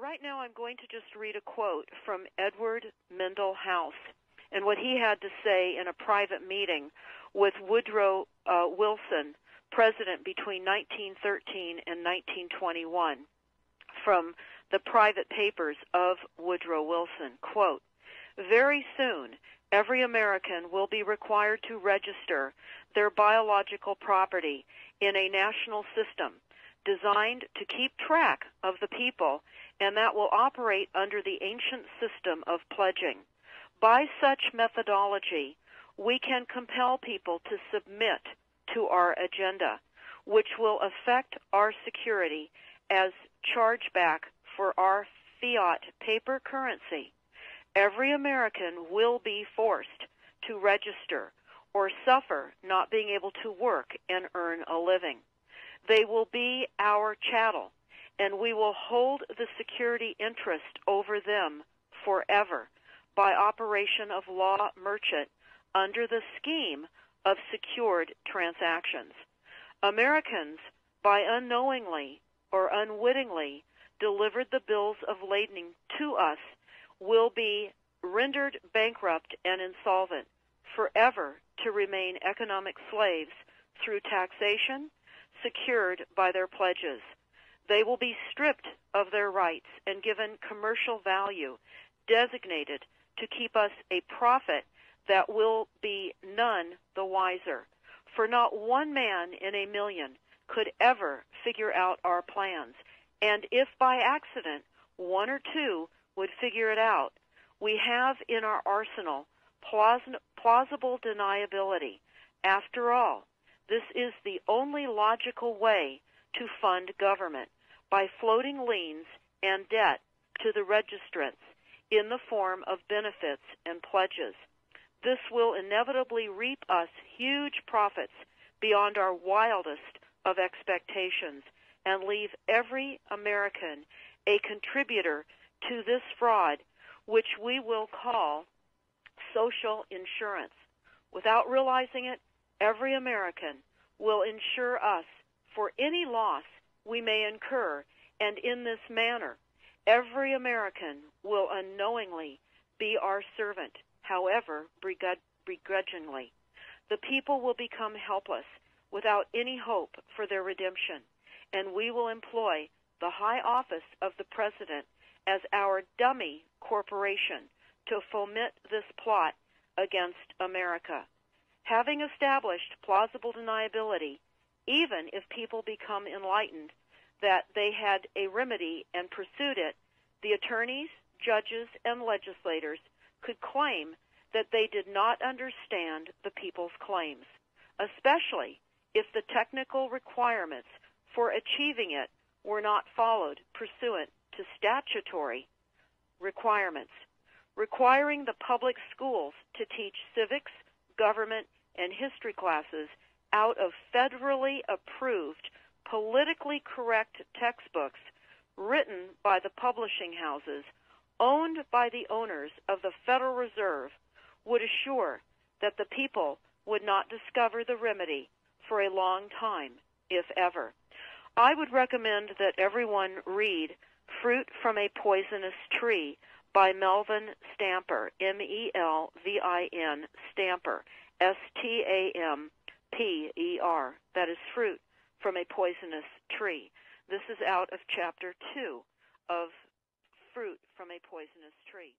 Right now I'm going to just read a quote from Edward Mendell House and what he had to say in a private meeting with Woodrow Wilson, president between 1913 and 1921, from the private papers of Woodrow Wilson. Quote, "Very soon, every American will be required to register their biological property in a national system designed to keep track of the people, and that will operate under the ancient system of pledging. By such methodology, we can compel people to submit to our agenda, which will affect our security as chargeback for our fiat paper currency. Every American will be forced to register or suffer not being able to work and earn a living. They will be our chattel, and we will hold the security interest over them forever by operation of law merchant under the scheme of secured transactions. Americans, by unknowingly or unwittingly delivered the bills of lading to us, will be rendered bankrupt and insolvent, forever to remain economic slaves through taxation secured by their pledges. They will be stripped of their rights and given commercial value, designated to keep us a profit that will be none the wiser. For not one man in a million could ever figure out our plans, and if by accident one or two would figure it out, we have in our arsenal plausible deniability. After all, this is the only logical way to fund government, by floating liens and debt to the registrants in the form of benefits and pledges. This will inevitably reap us huge profits beyond our wildest of expectations and leave every American a contributor to this fraud, which we will call social insurance. Without realizing it, every American will insure us for any loss we may incur, and in this manner, every American will unknowingly be our servant, however begrudgingly. The people will become helpless, without any hope for their redemption, and we will employ the high office of the President as our dummy corporation to foment this plot against America. Having established plausible deniability, even if people become enlightened that they had a remedy and pursued it, the attorneys, judges, and legislators could claim that they did not understand the people's claims, especially if the technical requirements for achieving it were not followed pursuant to statutory requirements, requiring the public schools to teach civics, government, and history classes out of federally approved, politically correct textbooks written by the publishing houses owned by the owners of the Federal Reserve would assure that the people would not discover the remedy for a long time, if ever. I would recommend that everyone read Fruit from a Poisonous Tree by Melvin Stamper, M-E-L-V-I-N, Stamper, S-T-A-M-P-E-R. That is Fruit from a Poisonous Tree. This is out of Chapter 2 of Fruit from a Poisonous Tree.